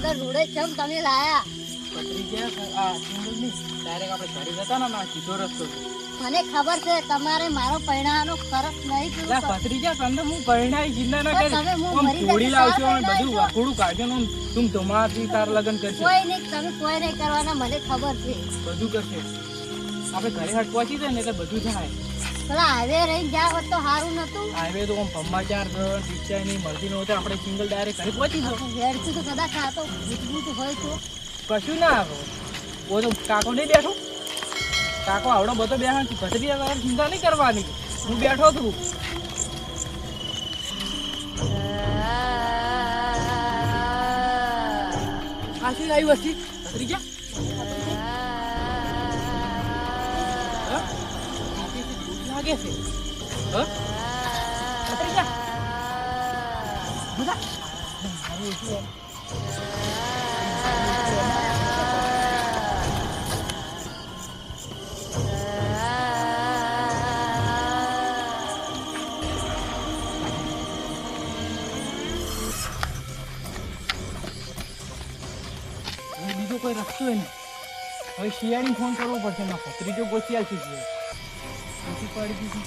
વગર રૂડે ચમ તમે લાયા? પત્રીજા આ સિંગલ ની ડાયરેક્ટ આપણે ઘરે જતા ને સીધો રસ્તો છે. મને ખબર છે તમારે મારો પૈણાનો ફરક નહીં લા પત્રીજા તને હું પરણાઈ જિંદા ના કરી તમે હું આમ મરી થોડી જશે, લાવશો સારા અને બધું પરણાઈ વાકુડું કાઢજો ને તું તમારી તાર લગન કરશે કોઈ નહીં, તમે કોઈ નહીં કરવાના, મને ખબર છે. બધું કરશે. આપણે ઘરે હાટ પહોંચી જાય ને એટલે બધું થાય. પેલા હાઈવે રહીને જ્યાં હોત તો સારું નતું. હાઈવે તો આમ પમ્માચાર રિક્ષા નહીં મળતી નહોતી, આપણે સિંગલ ડાયરેક્ટ ઘરે પહોંચી જાવ. હેડથી તો કદાચ આ તો ભૂત હોય તો કશું ના આવે. ઓ તો કાકો નહીં બેઠો, કાકો આવડો બધો બેઠો ભત્રીજા તારે ચિંતા નહીં કરવાની, હું બેઠો છું. આ શું આવી વસ્તી ભત્રીજા? હા? આથી ભૂખ લાગે છે. હા? ભત્રીજા? બધા? મારું ઓછું બીજો કોઈ રસ્તો હોય ને હવે શિયાળી ફોન કરવો પડશે ના ભત્રીજો ગોચી આવશે ગોચી પાડી દીધી.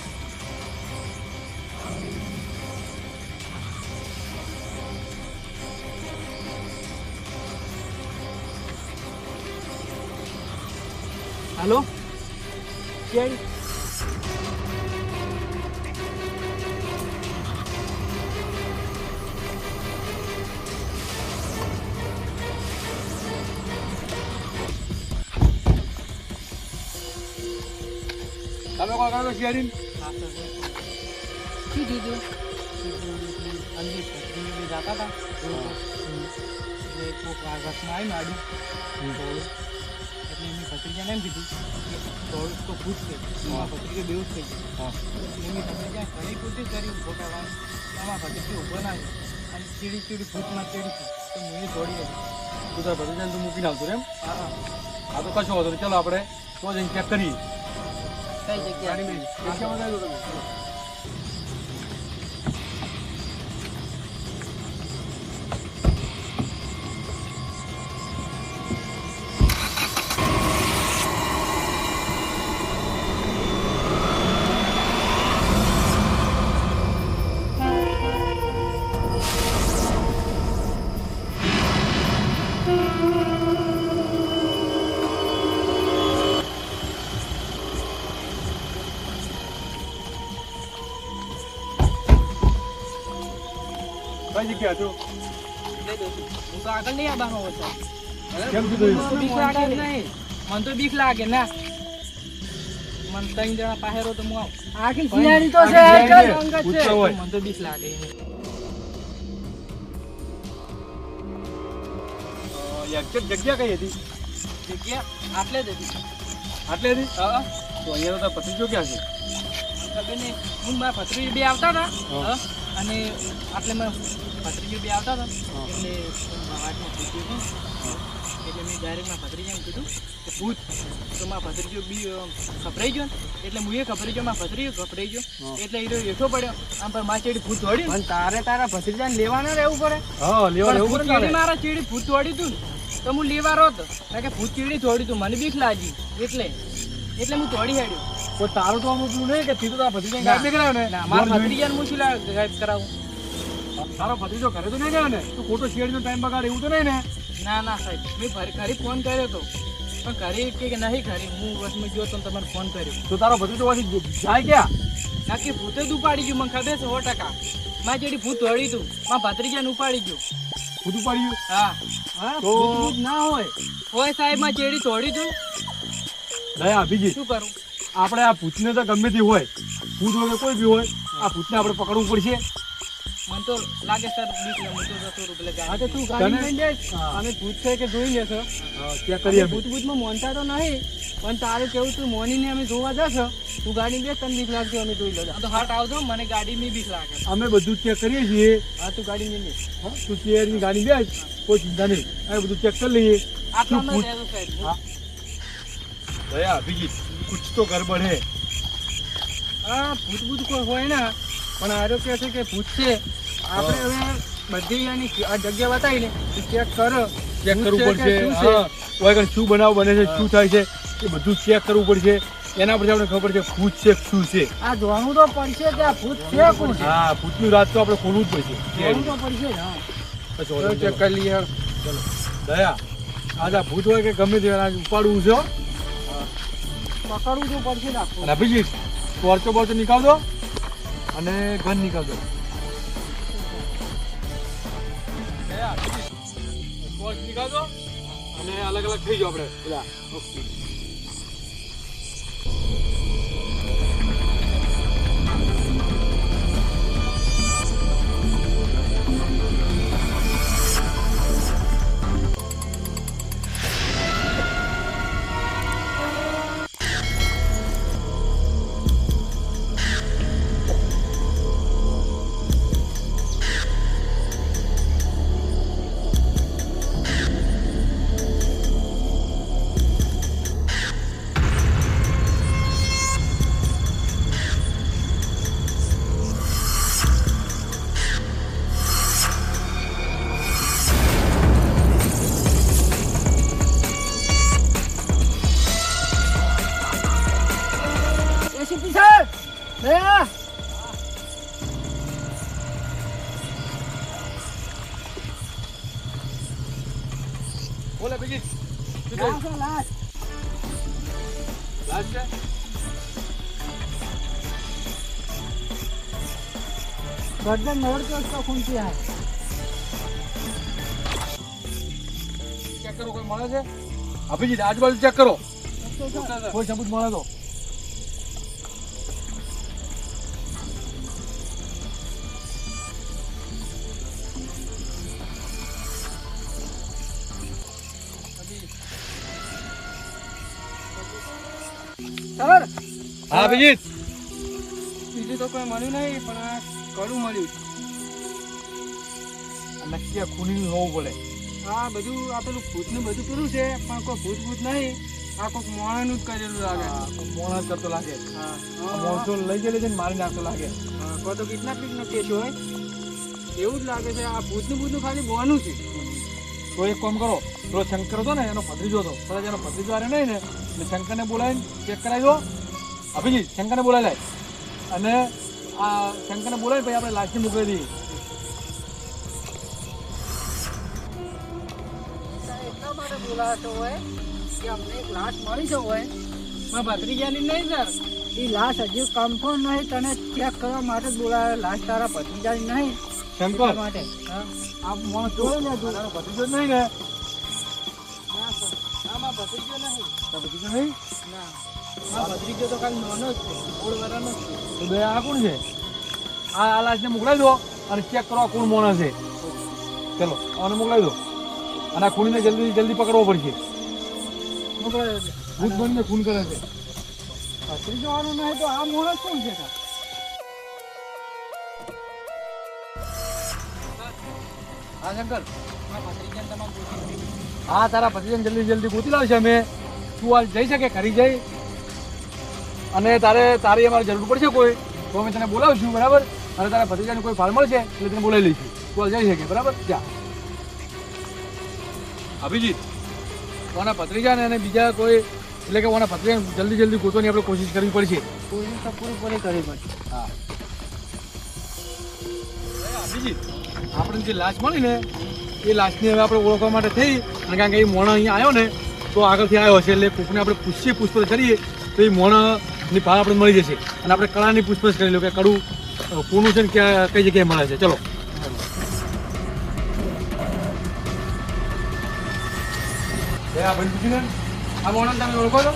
હાલો શિયાળી તમે કોણ કરો શિયાળી? શું કીધું અંદર ભત્રીજી જતા હતા એટલે કોઈક રસમાં આવી નાડ્યું એટલે એમની ભત્રીજાને એમ કીધું થોડું તો પૂછશે ભત્રીજો બેવું જ થઈ ગયું. એમની ભત્રીજા ઘણી પૂછી કરી ઉભો કરવાની, આમાં ભત્રીજી ઉભો ના આવ્યો અને ચીડી ચીડી ભૂતમાં ચીડી તો હું એ દોડી હતી. તું તાર ભત્રીજાને તું મૂકીને આવતો એમ? હા આ તો કશો વાંધો નહીં. ચાલો આપણે તો જઈને ચેક કરીએ. કઈ જગ્યા રિક્ષામાં જાય તો તમે. કઈ જગ્યા છો? હું તો આગળ નહીં આવવાનો હતો. કેમ કીધું? બીક લાગે નહીં, મને તો બીક લાગે ના. મને 3 જણા પાસે રહો તો હું આવું. આખી શિયાળી તો છે, પૂછતા હોય. મને તો બીક લાગે એક્ઝેક્ટ જગ્યા કઈ હતી? જગ્યા આટલે જ હતી. આટલે હતી? હા તો અહીંયા તો તાર ભત્રીજો ક્યાં છે? ખબર નહીં. હું મારા ભત્રીજી બે આવતા હતા હા. અને આટલે મેં ભત્રીજી બે આવતા હતા એટલે વાતમાં પૂછ્યું હતું એટલે મેં ડાયરેક્ટ મારા ભત્રીજાને કીધું કે ભૂત તો મારા ભત્રીજો બી ખપરાઈ ગયો ને એટલે હું એ ખપરાઈ ગયો, મારા ભત્રીજો ખપરાઈ ગયો એટલે એ હેઠો પડ્યો આમ પર મારા ચેડી ભૂત દોડ્યું. પણ તારે તારા ભત્રીજાને લેવાના રહેવું પડે. હા લેવા પણ એવું ભૂત પડે ચેડી ને. મારા ચેડી ભૂત દોડ્યું હતું ને તો હું લેવાનો હતો કારણ કે ભૂત ચેડી દોડ્યું હતું, મને બીક લાગી એટલે હું દોડી હેડ્યો. કોઈ તારું તો આમ એટલું નહીં કે તીધું તારા ભત્રીજાને ગાયબ નહીં કરાવે ને? ના મારા ભત્રીજાને હું શું ગાયબ કરાવું? તારો ભત્રીજો ઘરે તો નહીં ગયો ને? તું ખોટો શિયાળીનો ટાઈમ બગાડે એવું તો નહીં ને? ના સાહેબ મેં ઘરે ફોન કર્યો હતો પણ ઘરે કે નહીં ઘરે હું બસમાં ગયો તો તમારે ફોન કર્યો. તો તારો ભત્રીજો પાછી જાય ક્યાં? બાકી ભૂતે જ ઉપાડી ગયું, મને ખબર છે 100%. મારે જેડી ભૂત દોડ્યું હતું મારા ભત્રીજાને ઉપાડી ગયું. ખુદું પાડ્યું? હા તો- ભૂત ના હોય સાહેબ માં ચેડી દોડ્યું હતું. દયા બીજી શું કરું? આપણે આ ભૂતને તો ગમે તે હોય, ભૂત હોય કે કોઈ બી હોય, આ ભૂતને આપણે પકડવું પડશે. મને તો લાગે સર બીક લાગે, હું તો જતો રહું પેલા હા, ગાડી. તો તું ગાડી લઈને જાય હા. અમે ભૂત છે કે જોઈ લેશો. ચેક કરીએ અમે. ભૂતમાં મોનતા તો નહીં પણ તારે કેવું તું મોનીને અમે જોવા જશો તું ગાડી બે તને બીક લાગશે અમે જોઈ લો તો હાટ આવજો મને ગાડીની બીક લાગે. અમે બધું ચેક કરીએ છીએ. હા તું ગાડી નહીં લે. હા, તું ચેરની ગાડી બેસ, કોઈ ચિંતા નહીં. અમે બધું ચેક કરી લઈએ. આટલામાં ભૂત- રહેજો સાહેબ. હા. દયા અભિજીત, કુછ તો ગડબડ હે. હા ભૂત ભૂત કોઈ હોય ને પણ આરોગ્ય છે કે ભૂત છે આપણે હવે બધી એની આ જગ્યા બતાવીને ચેક કરો ચેક ભૂત કરવું છે કે પડશે. શું છે? હા, કોઈ આગળ શું બનાવ બને છે, શું થાય છે, એ બધું ચેક કરવું પડશે. એના પરથી આપણે ખબર છે ભૂત છે કે શું છે. આ જોવાનું તો પડશે કે આ ભૂત છે કોણ છે હા, ભૂતનું રાજ તો આપણે ખોલવું જ પડશે. જોવાનું તો પડશે જ, હા ચલો, ચેક કરી લઈએ ચલો. દયા, આજ આ ભૂત હોય કે ગમે તે આજ ઉપાડવું છે હો. પકડવું તો પડશે જ આખું. અને અભિજીત, ટોર્ચો બોર્ચો નીકાળ દો અને ગન નીકાળ દો. દયા, અભિજીત, ટોર્ચ નીકાળ દો અને અલગ અલગ થઈ જાઓ આપણે બધા. ઓકે. એસીપી સાહેબ, દયા બોલ અભિજીત, શું લાશ થયું? છે, લાશ. લાશ છે? ગરદન નવડતો उसका खून किया है. ચેક કરો, કોઈ મળે છે? અભિજીત, આજુબાજુ ચેક કરો, કોઈ સબૂત મળે તો. સર, હા અભિજીત, બીજું તો કોઈ મળ્યું નહીં પણ આ કડું મળ્યું. આ નક્કી આ ખૂનીનું હોવું પડે. આ બધું આ પેલું ભૂતનું બધું કર્યું છે પણ કોઈ ભૂત ભૂત નહીં, આ કોઈક મોણાનું જ કરેલું લાગે. આ મોણા કરતો લાગે. હા આ માણસો લઈ ગયેલે છે ને મારી નાખતો લાગે. કોઈ તો કિડનેપિંગનો કેસ હોય એવું જ લાગે છે. આ ભૂતનું ખાલી બોનું છે. તો એક કામ કરો, પેલો શંકર હતો ને એનો ભત્રીજો હતો, કદાચ એનો ભત્રીજો આરે નહીં ને એટલે શંકરને બોલાવીને ચેક કરાવી દો. અભિજીત, શંકરને બોલાવી લાય અને આ શંકરને બોલાવી પછી આપણે લાશને મોકલી દઈએ. એટલા માટે બોલાવતો હોય કે અમને એક લાશ મળી છે હોય મારા ભત્રીજાની નહીં સર. એ લાશ હજી કન્ફર્મ નહીં, તને ચેક કરવા માટે જ બોલાવે. લાશ તારા ભત્રીજાની નહીં શંકર, એટલા માટે. હા આ માણસ જોઈ લે તું, તારો ભત્રીજો જ નહીં ને? ના સર, આમાં ભત્રીજો નહીં. તારો ભત્રીજો નહીં? ના, આ ભત્રીજો તો ખાલી નાનો જ છે, 16 વર્ષનો જ છે. તો બે આ કોણ છે? આ લાશને મોકલાવી દો અને ચેક કરો આ કોણ માણસ છે. ચલો, આને મોકલાવી દો અને આ ખૂનીને જલ્દી જલ્દી પકડવો પડશે. મોકલાવી દે. ભૂત બનીને ખૂન કરે છે. ભત્રીજો આનું નહીં તો આ માણસ કોણ છે તાર? હા શંકર, મારા ભત્રીજાને તમારે પૂછી લો. હા તારા ભત્રીજાને જલ્દી જલ્દી ગોતી લાવશે અમે. તું હાલ જઈ શકે ખરી જઈ અને તારી અમારે જરૂર પડશે કોઈ તો અમે તને બોલાવશું, બરાબર? અને તારા ભત્રીજાને કોઈ ફાળ મળશે એટલે તને બોલાવી લઈશું. તું હાલ જઈ શકે, બરાબર? જા અભિજીત, કોના ભત્રીજાને અને બીજા કોઈ એટલે કે કોના ભત્રીજાને જલ્દી જલ્દી ગોતવાની આપણે કોશિશ કરવી પડશે. કોશિશ તો પૂરી કરવી પડશે. હા અભિજીત, આપણે જે લાશ મળી ને એ લાશને હવે આપણે ઓળખવા માટે થઈ અને કારણ કે એ મોણા અહીંયા આવ્યો ને તો આગળથી આવ્યો હશે એટલે કોકને આપણે પૂછપરછ કરીએ તો એ મોણાની ભાળ આપણે મળી જશે અને આપણે કળાની પૂછપરછ કરી લો કે કડું કોનું છે ને ક્યાં કઈ જગ્યાએ મળે છે. ચલો આ ભાઈ પૂછીને આ મોણાને તમે ઓળખો છો?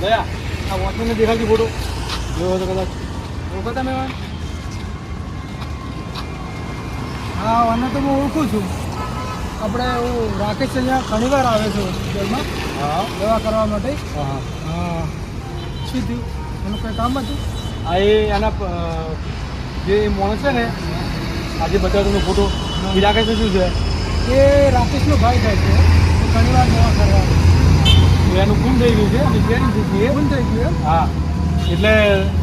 દયા, આ વોચમેનને દેખાડતી ફોટો જોયો તો કદાચ ઓળખો તમે વાન? હા, આને તો હું ઓળખું છું. આપણે રાકેશ અહીંયા ઘણી વાર આવે છે હોસ્પિટલમાં હા દવા કરવા માટે. હા હા, શું થયું? એનું કંઈ કામ હતું? આ એ એના જે માણસ છે ને આજે બતાવ્યો તમે ફોટો એ રાખે છે શું છે? એ રાકેશનો ભાઈ થાય છે. ઘણી વાર દવા કરવા આવે. એનું ખૂન થઈ ગયું છે અને શિયાળી થઈ ગઈ બંધ થઈ ગયું એમ? હા એટલે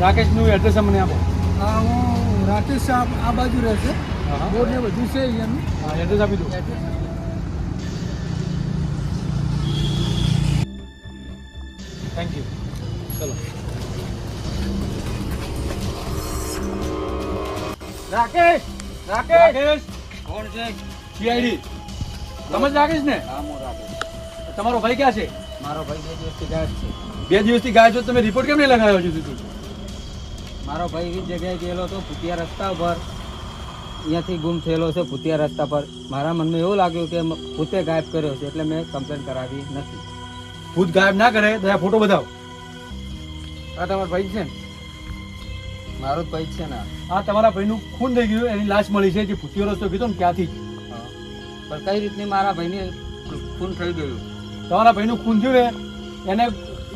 રાકેશનું એડ્રેસ અમને આપો. હા, હું રાકેશ આ બાજુ રહેશે. હા બોર્ડ ને બધું છે અહીંયાનું. હા એડ્રેસ આપી દો. Thank you. ચલો. રાકેશ રાકેશ કોણ છે? સીઆઈડી તમે જ રાકેશ ને? હા, હું રાકેશ. તમારો ભાઈ ક્યાં છે? મારો ભાઈ 2 દિવસથી ગાયબ છે. 2 દિવસથી ગાયબ છો. તમે રિપોર્ટ કેમ નહીં લગાવ્યો હજુ સુધી? મારો ભાઈ એવી જગ્યાએ ગયેલો હતો ભૂતિયા રસ્તા પર, અહીંયાથી ગુમ થયેલો છે ભૂતિયા રસ્તા પર. મારા મનમાં એવું લાગ્યું કે ભૂતે ગાયબ કર્યો છે એટલે મેં કમ્પ્લેન કરાવી નથી. ભૂત ગાયબ ના કરે તો આ ફોટો બતાવો. આ તમારો ભાઈ છે ને? મારો જ ભાઈ જ છે ને. આ તમારા ભાઈનું ખૂન થઈ ગયું, એની લાશ મળી છે. જે ભૂતિયો રસ્તો કીધો ને ત્યાંથી જ. પણ કઈ રીતની મારા ભાઈને ખૂન થઈ ગયું? તમારા ભાઈનું ખૂન થયું ને એને,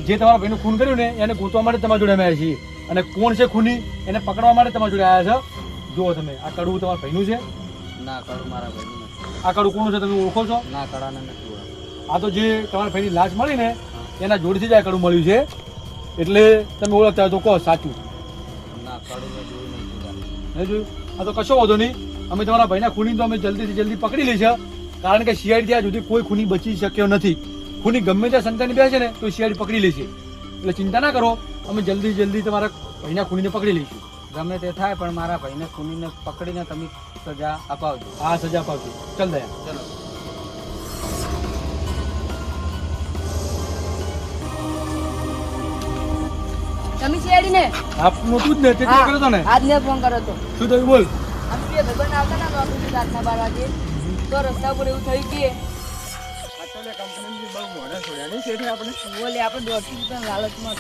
જે તમારા ભાઈનું ખૂન કર્યું ને એને ગોતવા માટે તમારા જોડે અમે આવ્યા છીએ. અને કોણ છે ખૂની એને પકડવા માટે તમારા જોડે આવ્યા છે. જુઓ તમે, આ કડવું તમારા ભાઈનું છે? ના, કડું મારા ભાઈનું નથી. આ કડવું કોનું છે તમે ઓળખો છો? ના, કડાને નથી ઓળખતો. આ તો જે તમારા ભાઈની લાશ મળી ને એના જોડેથી જ આ કડવું મળ્યું છે. એટલે તમે ઓળખતા હોય તો કહો સાચું. ના, કડું મેં જોયું નહીં. નહીં જોયું? આ તો કશો વાંધો નહીં. અમે તમારા ભાઈના ખૂની તો અમે જલ્દીથી જલ્દી પકડી લઈશું. કારણ કે સીઆઈડી ત્યાં સુધી કોઈ ખૂની બચી શક્યો નથી. ખૂની ગમે ત્યાં સંતાની બેસે ને તો સીઆઈડી પકડી લેશે. એટલે ચિંતા ના કરો, અમે જલ્દી તમારા ભાઈના ખૂનીને પકડી લઈશું. ગમે તે થાય પણ મારા ભાઈને ખૂનીને પકડીને તમે સજા અપાવજો. હા સજા અપાવજો. ચાલ દયા. ચલો. તમે સીઆઈડી ને આપનું તું જ ને તે કર્યો હતો ને? આજને ફોન કર્યો હતો. શું થયું બોલ? અમે બે ભાઈબંધ આવતા ના નોકરીથી રાતના 12 વાગે તો રસ્તા પર એવું થયું કે બોલે આપણે 150 રૂપિયા લાલચમાં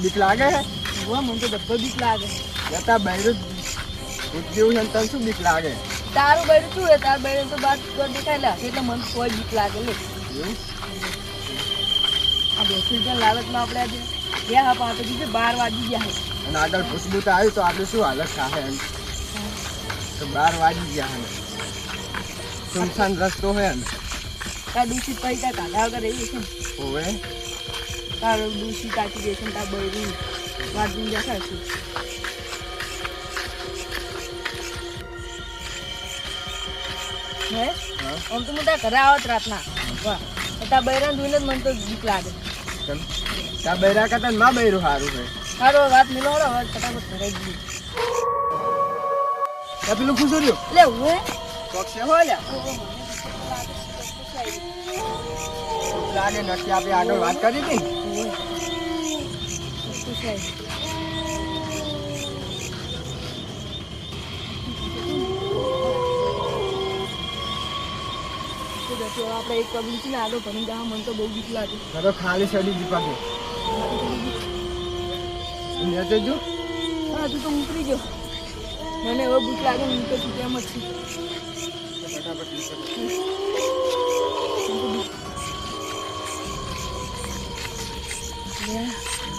બીક લાગે મને તો ડબ્બો બીક લાગે. જતા બૈરું જેવું છે તને શું બીક લાગે? તારું બૈરું શું હે? તારું બૈરું તો બાદ દેખાયેલા એટલે મને કોઈ બીક લાગે લે. આ 200 રૂપિયા લાલચમાં આપણે આજે ગયા હા પાંચ દીધે 12 વાગી ગયા હે. અને આગળ ખુશબુ તો આવી તો આપણે શું હાલત થાય એમ? તો 12 વાગી ગયા હે. સુમસાન રસ્તો હે ને? તાર દૂષિત પૈસા કાઢા વગર રહી છે. હોવે તારું દૂષિત કાચી દેશે ને તાર બૈરું વાગી દેખાય છે. હે આમ તો હું તાર ઘરે આવત રાતના. વાહ તાર બૈરાને જોઈને જ મને તો બીક લાગે. તા બૈરા કરતા માં બૈરું સારું છે. સારો વાત મિલો હવે ફટાફટ ઘરે જઈએ. પેલું ખુશ રહ્યો લે હું પક્ષે હોય લ્યા લાગે નથી. આપણે આગળ વાત કરી હતી આપણે એક પગલું છે ને આગળ ભણી જવા મને તો બહુ બીક લાગે. તો ખાલી ચડી દી પાકે જો હા તું તો ઉતરી ગયો. મને હવે ભૂખ લાગે ને હું તો શું કેમ જ છું.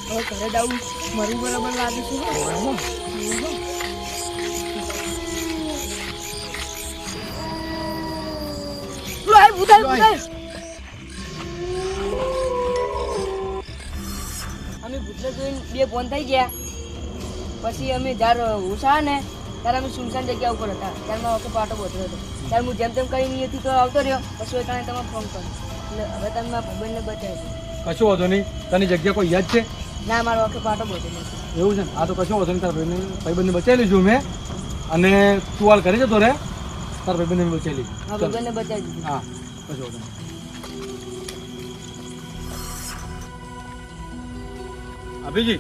હવે ઘરે જાઉં મરી બરાબર લાગે છે. અમે ભૂતને જોઈને 2 ફોન થઈ ગયા. પછી અમે જ્યારે ઉષા ને ત્યારે અમે સુનસાન જગ્યા ઉપર હતા. ત્યારે મારો વખતે પાટો બોધ્યો હતો. ત્યારે હું જેમ તેમ કઈ નહીં હતી તો આવતો રહ્યો. પછી એ કારણે તમે ફોન કર્યો. એટલે હવે તમે મારા ભાઈબંધને બચાવ્યો. કશો વાંધો નહીં. તને જગ્યા કોઈ યાદ છે? ના મારો વખતે પાટો બોધેલો છે. એવું છે ને? આ તો કશો વાંધો નહીં. તારા ભાઈબંધને બચાવી લઈશું મેં. અને તું હાલ ઘરે જતો રે. તારા ભાઈબંધને બચાવી લઈશું. મારા ભાઈબંધને બચાવી દીધું. હા કશો વાંધો નહીં. અભિજી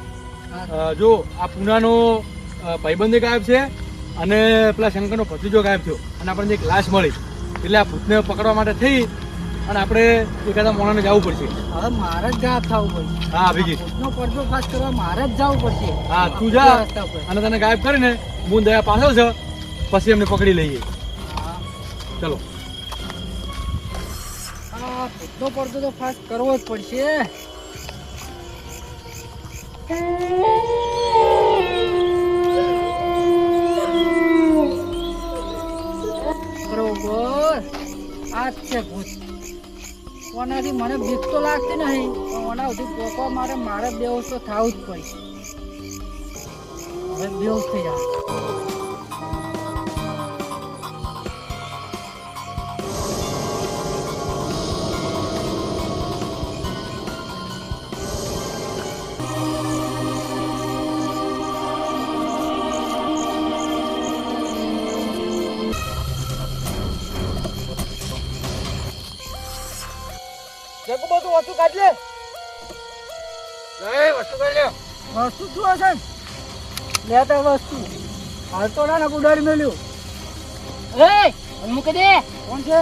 જો આ પૂનાનો ભાઈબંધ ગાયબ છે અને પેલા શંકરનો ભત્રીજો ગાયબ થયો અને આપણને એક લાશ મળી. એટલે આ ભૂતને પકડવા માટે થઈ અને આપણે એકાદા મોણાને જવું પડશે. હવે મારે જ ગાયબ થવું પડશે. હા અભિજી નો પડદો પાસ કરવા મારે જ જવું પડશે. હા તું જા અને તને ગાયબ કરીને હું દયા પાછળ છે પછી એમને પકડી લઈએ. ચલો આ નો પડદો તો પાસ કરવો જ પડશે. બરોબર આ જ છે ભૂત. કોનાથી મને બીક તો લાગતી નહીં પણ ઓના સુધી પોકો મારે બેહોશ તો થવું જ પડશે હવે બેહોશ થઈ જાય જગુ બધું વસ્તુ કાઢ લે વસ્તુ કાઢ લે વસ્તુ શું હશે લેતા વસ્તુ હાલ તો ના ઉડાડી મેલ્યું મૂકી દે. કોણ છે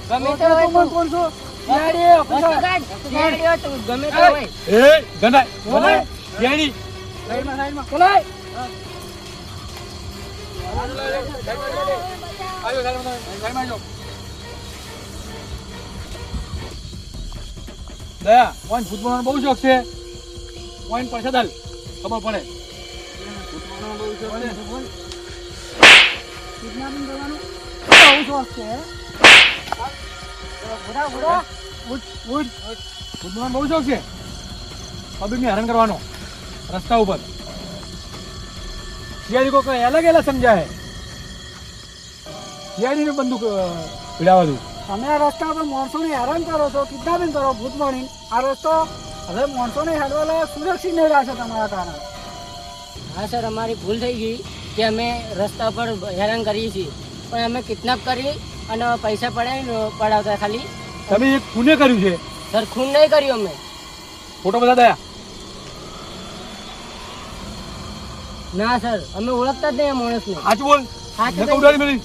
ગમે તે હોય તું. કોણ છો વસ્તુ કાઢ. ગાડી હોય તો ગમે તે હોય. એ ગંડાય ગંડાય યાની સાઈડમાં બોલાય આયો સાઈડમાં આયો દયા વાઈન ફૂટબોલનો બહુ શોખ છે વાઈન પર સદલ ખબર પડે ફૂટબોલનો બહુ શોખ છે કિડનેપિંગ કરવાનું બહુ શોખ છે ફૂટબોલનો બહુ શોખ છે પબ્લિકને હેરાન કરવાનો રસ્તા ઉપર શિયાળી કોઈ અલગ અલગ સમજાય શિયાળીને બંદૂક પીડાવા દઉં તમે આ રસ્તા પર માણસોને હેરાન કરો છો કિડનેપિંગ કરો ભૂત માણી આ રસ્તો હવે માણસોને હેડવા સુરક્ષિત નહીં રહેશે તમારા કારણે હા સર, અમારી ભૂલ થઈ ગઈ કે અમે રસ્તા પર હેરાન કરીએ છીએ પણ અમે કિડનેપ કરી અને પૈસા પડાવતા ખાલી. તમે એક ખૂને કર્યું છે સર, ખૂન નહીં કર્યું અમે. ફોટો બધા દયા ના સર, અમે ઓળખતા જ નહીં આ માણસને. સાચું બોલ સાચું નકર ઉડાડી મેલી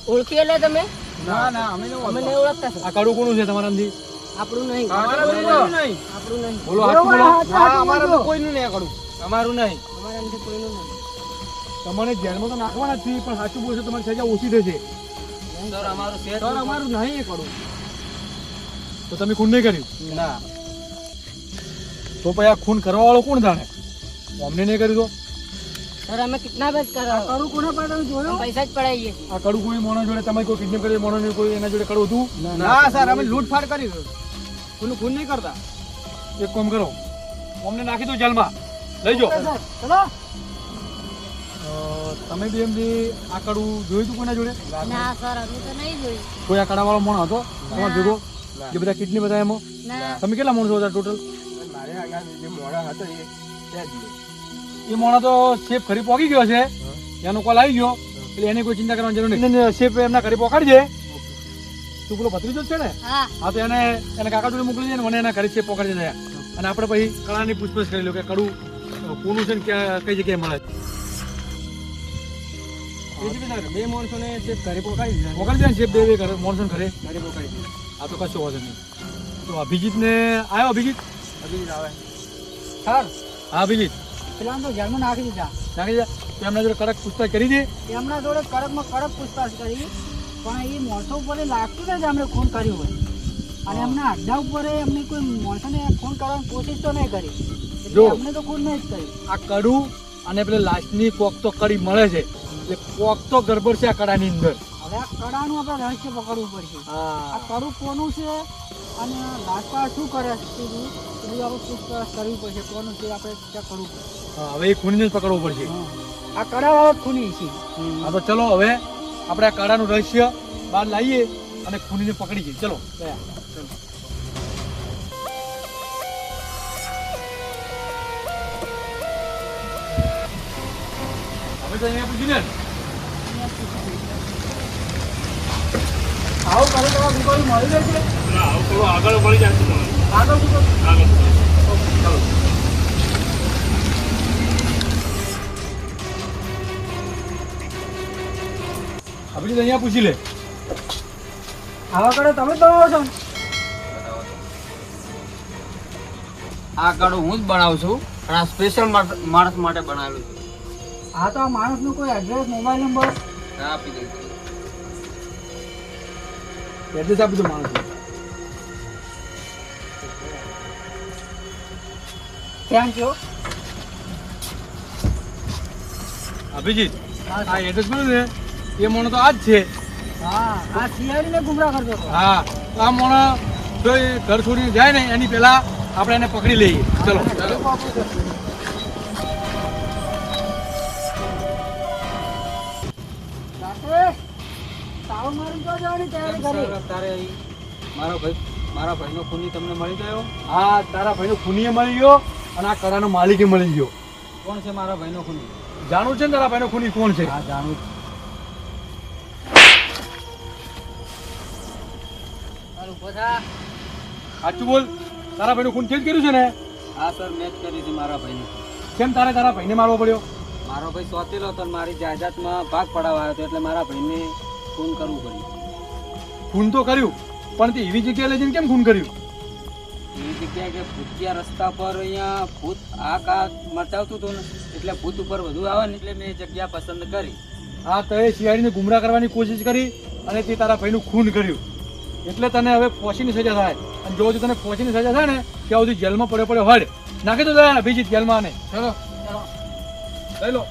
ઓળખી એટલે તમે? ના ના અમે અમે નહીં ઓળખતા સર. આ કાળું કોનું છે તમારા અંદી આપણું નહીં. આપણું નહીં. આપણું નહીં. બોલો સાચું બોલો અમારે કોઈનું નહીં કરું અમારું નહીં અમારા અંદર કોઈનું નહીં. તમને જેલમાં તો નાખવાના જ છે પણ સાચું બોલશો તમારી સજા ઓછી થશે અમારું નહીં કરું તો તમે ખૂન નહીં કર્યું ના તો પછી આ ખૂન કરવા વાળો કોણ જાણે અમને નહીં કર્યું તો સર, અમે કિડનેપ જ કરાવો. કરું કોને પર તમે જોયું અમે પૈસા જ પડાવીએ. આ કડું કોઈ મોણો જોડે તમે કોઈ કિડનેપ કરી મોણો ને કોઈ એના જોડે કડું હતું ના સર અમે લૂંટફાટ કરી કોઈનું ખૂન નહીં કરતા એક કામ કરો અમને નાખી દો જેલમાં લઈ જાઓ ચલો તમે બી એમ બી આ કડું જોયું હતું કોના જોડે ના સર, અમે તો નહીં જોયું. કોઈ આ કડાવાળો મોણો હતો તમારો ભેગો જે બધા કિડની બધા એમાં ના. તમે કેટલા માણસો હતા ટોટલ મારે આગળ જે મોડા હતો એ એ મોણો તો શેપ ખરી પહોંચી ગયો છે એનો કોલ આવી ગયો એટલે એની કોઈ ચિંતા કરવાની જરૂર નહીં શેપ એમના ઘરે પહોંચાડજે તું પેલો ભત્રીજો જ છે ને હા. હા તો એને કાકા જોડે મોકલી દે ને મને એના ઘરે શેપ પહોંચાડી દે અને આપણે પછી કળાની પૂછપરછ કરી લો કે કડું કોનું છે ને ક્યાં કઈ જગ્યાએ મળે બે માણસોને શેપ ઘરે પહોંચાડી દીધા મોકલી દે ને શેપ બે ઘરે મોણસો ઘરે ઘરે પહોંચાડી દીધા આ તો કશો વાંધો નહીં તો અભિજીતને આવ્યો અભિજીત અભિજીત આવે સર હા અભિજીત પેલા તો જેલમાં નાખી દીધા નાખી દે તો એમના જોડે કડક પૂછતાછ કરી દે એમના જોડે કડકમાં કડક પૂછતાછ કરી પણ એ માણસો ઉપર લાગતું ને કે એમણે ખૂન કર્યું હોય અને એમના અડ્ડા ઉપર એમની કોઈ માણસોને ખૂન કરવાની કોશિશ તો નહીં કરી જો. એટલે એમને તો ખૂન નહીં જ કરી આ કડું અને પેલે લાસ્ટની કોક તો કડી મળે છે એટલે કોક તો ગડબડ છે આ કડાની અંદર હવે આ કડાનું આપણે રહસ્ય પકડવું પડશે આ કડું કોનું છે અને લાસ્ટમાં શું કરે છે એ બધું આપણે પૂછપરછ કરવી પડશે કોનું છે આપણે ચેક કરવું પડશે હા, હવે એ ખૂનીને જ પકડવું પડશે આ કડાવાળો જ ખૂની છે હા તો ચલો હવે આપણે આ કાળાનું રહસ્ય બહાર લાવીએ અને ખૂનીને પકડી જઈએ ચલો ગયા હવે તો અહીંયા પૂછ્યું ને આવું કરે તો બીકોઈ મળી જશે આગળ મળી જાય આગળ શું કરું? ચલો આપણે તો અહીંયા પૂછી લે આવા કરે તમે જ બનાવો છો ને? આ કાળું હું જ બનાવું છું પણ આ સ્પેશિયલ માણસ માટે બનાવેલું છે હા તો આ માણસનું કોઈ એડ્રેસ મોબાઈલ નંબર આપી દઉં એડ્રેસ આપી દો માણસ થેન્ક યુ અભિજીત આ એડ્રેસ બોલું ને એ મોણો તો આ જ છે હા આ સિયાળીને ગુમરાહ કરતો હતો હા તો આ મોણો તો એ ઘર છોડીને જાય ને એની પહેલા આપણે એને પકડી લઈએ. ચલો તારે મારા ભાઈનો ખૂની તમને મળી ગયો? હા, તારા ભાઈનો ખૂનીએ મળી ગયો અને આ કરાનો માલિકે મળી ગયો. કોણ છે મારા ભાઈનો ખૂની? જાણવું છે ને તારા ભાઈનો ખૂની કોણ છે? હા, જાણું છું. સાચું બોલ, તારા ભાઈનું ખૂન તે જ કર્યું છે ને? હા સર, મેં જ કરી હતી મારા ભાઈને. કેમ તારા ભાઈને મારવો પડ્યો? મારો ભાઈ સોતેલો હતો અને મારી જાયદાદમાં ભાગ પડાવવા આવ્યો હતો એટલે મારા ભાઈને ખૂન કરવું પડ્યું. ખૂન તો કર્યું, પણ તે એવી જગ્યાએ લઈ જઈને કેમ ખૂન કર્યું? એવી જગ્યાએ કે ભૂતિયા રસ્તા પર અહીંયા ભૂત આ મચાવતું હતું ને એટલે ભૂત ઉપર વધુ આવે ને એટલે મેં એ જગ્યા પસંદ કરી. હા, તો એ શિયાળીને ગુમરાહ કરવાની કોશિશ કરી અને તે તારા ભાઈનું ખૂન કર્યું. એટલે તને હવે ફોસીની સજા થાય. અને જો તને ફોસીની સજા થાય ને ત્યાં સુધી જેલમાં પડ્યો હડ નાખી દો અભિજીત જેલમાં. આને ચલો લઈ લો.